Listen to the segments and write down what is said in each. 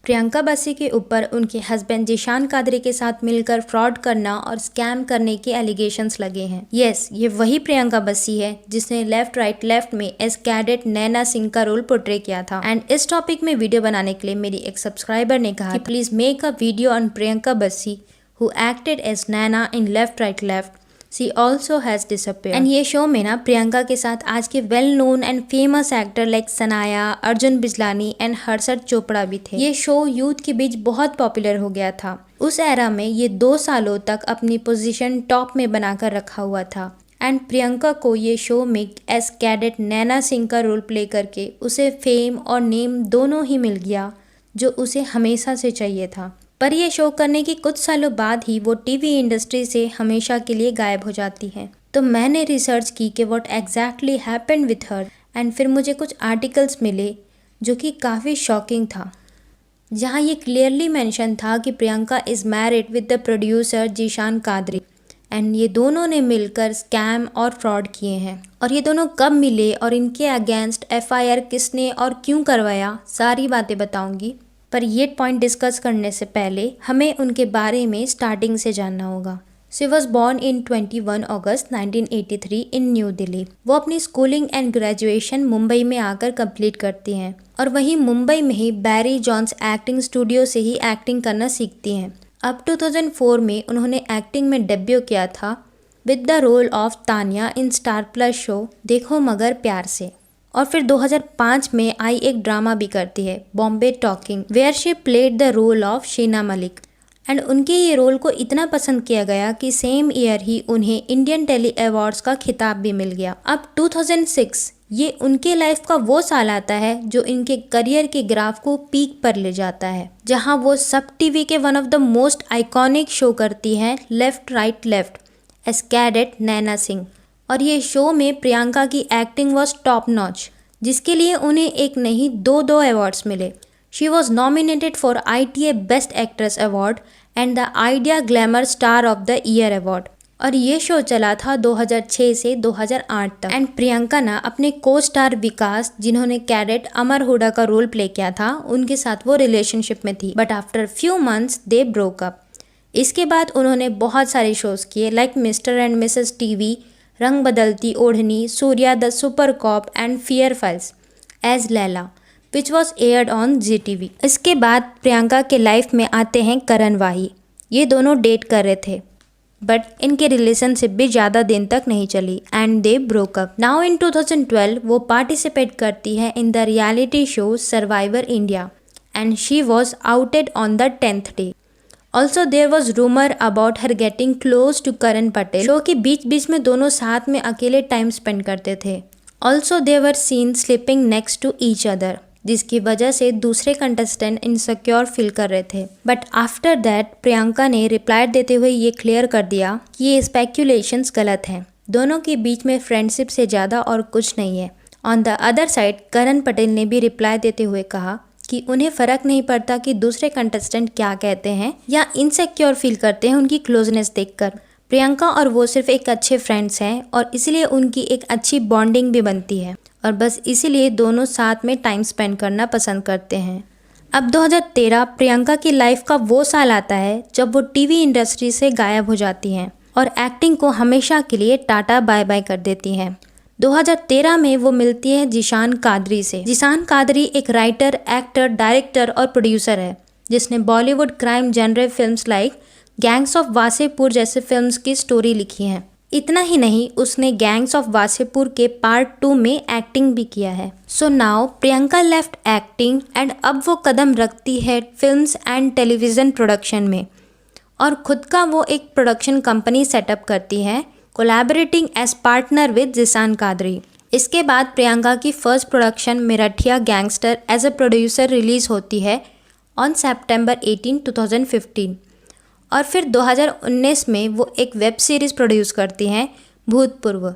प्रियंका बसी के ऊपर उनके हस्बैंड जिशान कादरी के साथ मिलकर फ्रॉड करना और स्कैम करने के एलिगेशंस लगे हैं। यस, ये वही प्रियंका बसी है जिसने लेफ्ट राइट लेफ्ट में एस कैडेट नैना सिंह का रोल पोर्ट्रे किया था। एंड इस टॉपिक में वीडियो बनाने के लिए मेरी एक सब्सक्राइबर ने कहा कि please make a video on Priyanka Bassi who acted as Naina in left right left. She also has disappeared. And ये शो में ना प्रियंका के साथ आज के well known and famous actor like Sanaya, Arjun Bijlani and Harshad Chopra भी थे। ये शो यूथ के बीच बहुत पॉपुलर हो गया था। उस एरा में ये 2 सालों तक अपनी पोजीशन टॉप में बनाकर रखा हुआ था। एंड प्रियंका को ये शो में एस कैडेट नैना सिंह का रोल प्ले करके उसे फेम और नेम दोनों ही मिल गया जो उसे हमेशा से चाहिए था। पर यह शो करने के कुछ सालों बाद ही वो टीवी इंडस्ट्री से हमेशा के लिए गायब हो जाती है। तो मैंने रिसर्च की कि what exactly happened with her and फिर मुझे कुछ आर्टिकल्स मिले जो कि काफ़ी शॉकिंग था, जहां ये क्लियरली मेंशन था कि Priyanka is married with the producer Zeeshan Qadri and ये दोनों ने मिलकर स्कैम और फ्रॉड किए हैं। और ये दोनों कब मिले और इनके अगेंस्ट FIR किसने और क्यों करवाया, सारी बातें बताऊंगी। पर ये पॉइंट डिस्कस करने से पहले हमें उनके बारे में स्टार्टिंग से जानना होगा। She was born in 21 August 1983 in new Delhi. वो अपनी स्कूलिंग एंड ग्रेजुएशन मुंबई में आकर कंप्लीट करती हैं और वहीं मुंबई में ही बैरी जॉन्स एक्टिंग स्टूडियो से ही एक्टिंग करना सीखती हैं। अब 2004 में उन्होंने एक्टिंग में डेब्यू किया था with the role of Tania in Star Plus show Dekho Magar प्यार से। और फिर 2005 में आई एक ड्रामा भी करती है Bombay Talking, where she played the role of Sheena Malik. And उनके ये रोल को इतना पसंद किया गया कि सेम ईयर ही उन्हें इंडियन टेली अवार्ड्स का खिताब भी मिल गया। अब 2006 ये उनके लाइफ का वो साल आता है जो इनके करियर के ग्राफ को पीक पर ले जाता है, जहां वो सब टीवी के one of the most iconic show करती हैं left right left as cadet Naina Singh. और ये शो में प्रियंका की एक्टिंग वॉज टॉप नॉच, जिसके लिए उन्हें एक नहीं 2 अवार्ड्स मिले। She was nominated for ITA best actress award and the idea glamour star of the year award. और ये शो चला था 2006 से 2008 तक। एंड प्रियंका ना अपने को स्टार विकास, जिन्होंने कैडेट अमर हुडा का रोल प्ले किया था, उनके साथ वो रिलेशनशिप में थी। But after few months they broke up. इसके बाद उन्होंने बहुत सारे शोज किए like Mr and Mrs TV, Rang Badalti Odhani, Surya the super cop and Fear Files as Laila which was aired on ZTV। इसके बाद प्रियंका के लाइफ में आते हैं करण वाही। ये दोनों डेट कर रहे थे बट इनके रिलेशनशिप भी ज़्यादा दिन तक नहीं चली and they broke up. Now in 2012 वो पार्टिसिपेट करती है in the reality show Survivor India and she was outed on the 10th day. Also there was rumour about her getting close to Karan Patel. Show के बीच बीच में दोनों साथ में अकेले टाइम स्पेंड करते थे। Also they were seen sleeping next to each other, जिसकी वजह से दूसरे कंटेस्टेंट इनसिक्योर फील कर रहे थे। बट आफ्टर दैट प्रियंका ने रिप्लाई देते हुए ये क्लियर कर दिया कि ये स्पेक्यूलेशंस गलत हैं। दोनों के बीच में फ्रेंडशिप से ज़्यादा और कुछ नहीं है। ऑन द अदर साइड करण पटेल ने भी रिप्लाई देते हुए कहा कि उन्हें फ़र्क नहीं पड़ता कि दूसरे कंटेस्टेंट क्या कहते हैं या इनसिक्योर फील करते हैं उनकी क्लोजनेस देखकर। प्रियंका और वो सिर्फ एक अच्छे फ्रेंड्स हैं और इसलिए उनकी एक अच्छी बॉन्डिंग भी बनती है और बस इसीलिए दोनों साथ में टाइम स्पेंड करना पसंद करते हैं। अब 2013 प्रियंका की लाइफ का वो साल आता है जब वो टीवी इंडस्ट्री से गायब हो जाती हैं और एक्टिंग को हमेशा के लिए टाटा बाय बाय कर देती हैं। 2013 में वो मिलती है जिशान कादरी से। जिशान कादरी एक राइटर, एक्टर, डायरेक्टर और प्रोड्यूसर है जिसने Bollywood crime genre films like gangs of Wasseypur जैसे फिल्म्स की स्टोरी लिखी है। इतना ही नहीं, उसने गैंग्स ऑफ वासेपुर के पार्ट 2 में एक्टिंग भी किया है। So now Priyanka left acting and अब वो कदम रखती है फिल्म्स एंड टेलीविज़न प्रोडक्शन में और खुद का वो एक प्रोडक्शन कंपनी सेटअप करती है collaborating as partner with Zeeshan Qadri. इसके बाद प्रियंका की first production Meeruthiya Gangster as a producer release होती है ऑन September 18, 2015। और फिर 2019 में वो एक वेब सीरीज़ प्रोड्यूस करती हैं भूतपूर्व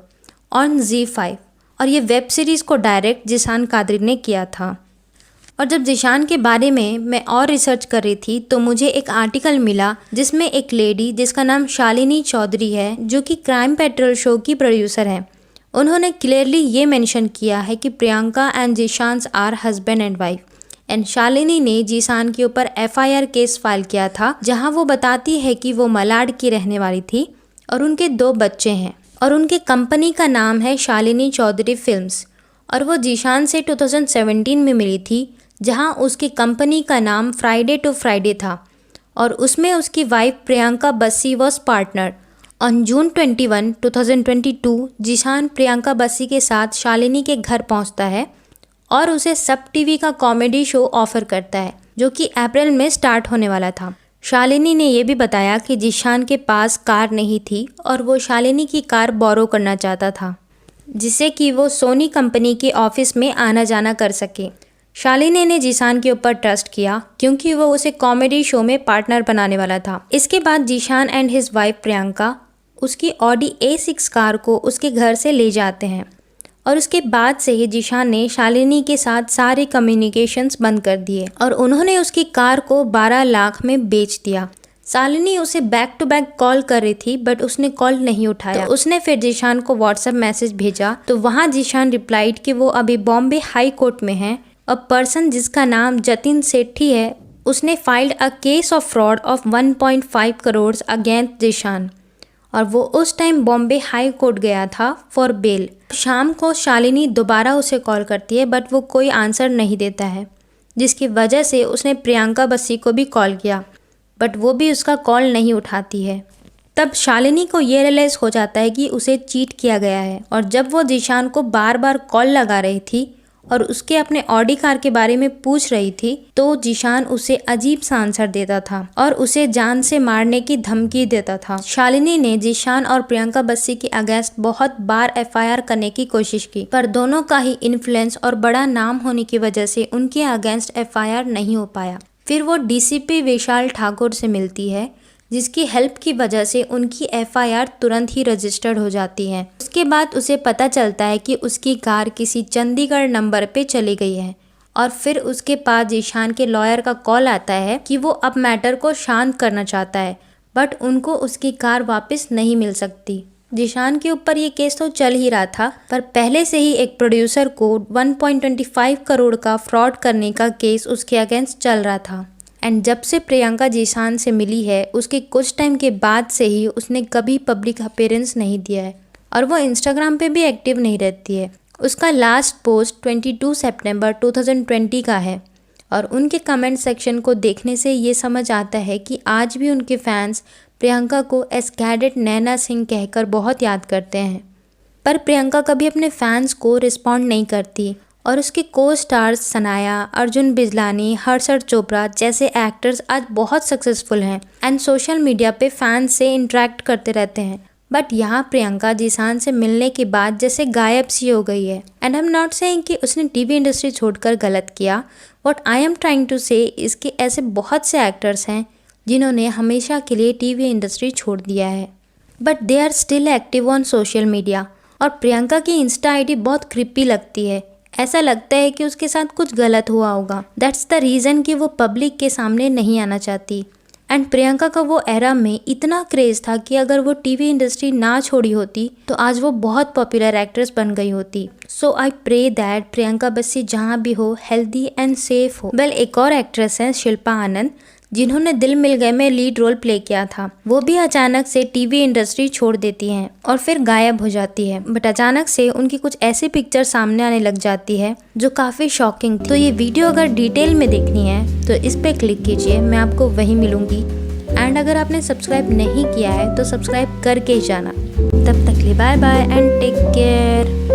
ऑन ZEE5 और ये वेब सीरीज़ को डायरेक्ट जिशान कादरी ने किया था। और जब जिशान के बारे में मैं और रिसर्च कर रही थी तो मुझे एक आर्टिकल मिला जिसमें एक लेडी जिसका नाम शालिनी चौधरी है जो कि क्राइम पेट्रोल शो की प्रोड्यूसर है, उन्होंने क्लियरली ये मेंशन किया है कि Priyanka and Zeeshan are husband and wife and Shalini ने जीशान के ऊपर FIR केस फाइल किया था, जहां वो बताती है कि वो मलाड की रहने वाली थी और उनके 2 बच्चे हैं और उनके कंपनी का नाम है शालिनी चौधरी फिल्म्स और वो जीशान से 2017 में मिली थी, जहां उसकी कंपनी का नाम फ्राइडे टू फ्राइडे था और उसमें उसकी wife Priyanka Bassi was partner. On June 21, 2022 Zeeshan Priyanka Bassi के साथ शालिनी के घर पहुंचता है और उसे सब टीवी का कॉमेडी शो ऑफर करता है, जो कि अप्रैल में स्टार्ट होने वाला था। शालिनी ने यह भी बताया कि जीशान के पास कार नहीं थी और वो शालिनी की कार बोरो करना चाहता था, जिससे कि वो सोनी कंपनी के ऑफिस में आना जाना कर सके। शालिनी ने जीशान के ऊपर ट्रस्ट किया क्योंकि वो उसे कॉमेडी शो में पार्टनर बनाने वाला था। इसके बाद Zeeshan and his wife Priyanka उसकी ऑडी A6 कार को उसके घर से ले जाते हैं और उसके बाद से ही जीशान ने शालिनी के साथ सारे कम्युनिकेशंस बंद कर दिए और उन्होंने उसकी कार को 12 लाख में बेच दिया। शालिनी उसे बैक टू बैक कॉल कर रही थी बट उसने कॉल नहीं उठाया। तो उसने फिर जीशान को व्हाट्सएप मैसेज भेजा, तो वहाँ जीशान रिप्लाइड कि वो अभी बॉम्बे हाई कोर्ट में है और पर्सन जिसका नाम जतिन सेठी है उसने filed a case of fraud of 1.5 crore against Zeeshan और वो उस टाइम बॉम्बे हाई कोर्ट गया था फॉर बेल। शाम को शालिनी दोबारा उसे कॉल करती है बट वो कोई आंसर नहीं देता है, जिसकी वजह से उसने प्रियंका बस्सी को भी कॉल किया बट वो भी उसका कॉल नहीं उठाती है। तब शालिनी को ये रियलाइज़ हो जाता है कि उसे चीट किया गया है और जब वो जीशान को बार बार कॉल लगा रही थी और उसके अपने ऑडी कार के बारे में पूछ रही थी, तो जीशान उसे अजीब सा आंसर देता था और उसे जान से मारने की धमकी देता था। शालिनी ने जीशान और प्रियंका बस्सी के अगेंस्ट बहुत बार FIR करने की कोशिश की, पर दोनों का ही इन्फ्लुएंस और बड़ा नाम होने की वजह से उनके अगेंस्ट FIR नहीं हो पाया। फिर वो DCP विशाल ठाकुर से मिलती है, जिसकी हेल्प की वजह से उनकी FIR तुरंत ही रजिस्टर्ड हो जाती है। उसके बाद उसे पता चलता है कि उसकी कार किसी चंडीगढ़ नंबर पे चली गई है और फिर उसके पास जीशान के लॉयर का कॉल आता है कि वो अब मैटर को शांत करना चाहता है बट उनको उसकी कार वापस नहीं मिल सकती। जीशान के ऊपर ये केस तो चल ही रहा था, पर पहले से ही एक प्रोड्यूसर को 1.25 करोड़ का फ्रॉड करने का केस उसके अगेंस्ट चल रहा था। एंड जब से प्रियंका जीशान से मिली है उसके कुछ टाइम के बाद से ही उसने कभी पब्लिक अपीयरेंस नहीं दिया है और वो इंस्टाग्राम पे भी एक्टिव नहीं रहती है। उसका लास्ट पोस्ट 22 सितंबर 2020 का है और उनके कमेंट सेक्शन को देखने से ये समझ आता है कि आज भी उनके फैंस प्रियंका को एस कैडेट नैना सिंह कहकर बहुत याद करते हैं। पर प्रियंका कभी अपने फैंस को रिस्पॉन्ड नहीं करती और उसके को स्टार्स सनाया, अर्जुन बिजलानी, हर्षद चोपड़ा जैसे एक्टर्स आज बहुत सक्सेसफुल हैं एंड सोशल मीडिया पे फैंस से इंटरेक्ट करते रहते हैं। बट यहाँ प्रियंका जीशान से मिलने के बाद जैसे गायब सी हो गई है। And I am not saying कि उसने टीवी इंडस्ट्री छोड़कर गलत किया। What I am trying to say इसके ऐसे बहुत से एक्टर्स हैं जिन्होंने हमेशा के लिए टीवी इंडस्ट्री छोड़ दिया है but they are still active on social media. और प्रियंका की इंस्टा ID बहुत क्रिपी लगती है, ऐसा लगता है कि उसके साथ कुछ गलत हुआ होगा। दैट्स द रीज़न कि वो पब्लिक के सामने नहीं आना चाहती। एंड प्रियंका का वो एरा में इतना क्रेज़ था कि अगर वो टीवी इंडस्ट्री ना छोड़ी होती तो आज वो बहुत पॉपुलर एक्ट्रेस बन गई होती। So I pray that Priyanka Bassi जहाँ भी हो हेल्दी एंड सेफ हो। वेल, एक और एक्ट्रेस हैं शिल्पा आनंद, जिन्होंने दिल मिल गए में लीड रोल प्ले किया था। वो भी अचानक से टीवी इंडस्ट्री छोड़ देती हैं और फिर गायब हो जाती है। बट अचानक से उनकी कुछ ऐसी पिक्चर सामने आने लग जाती है जो काफ़ी शॉकिंग थी। तो ये वीडियो अगर डिटेल में देखनी है तो इस पे क्लिक कीजिए, मैं आपको वहीं मिलूंगी। एंड अगर आपने सब्सक्राइब नहीं किया है तो सब्सक्राइब करके ही जाना। तब तक के लिए bye bye and take care.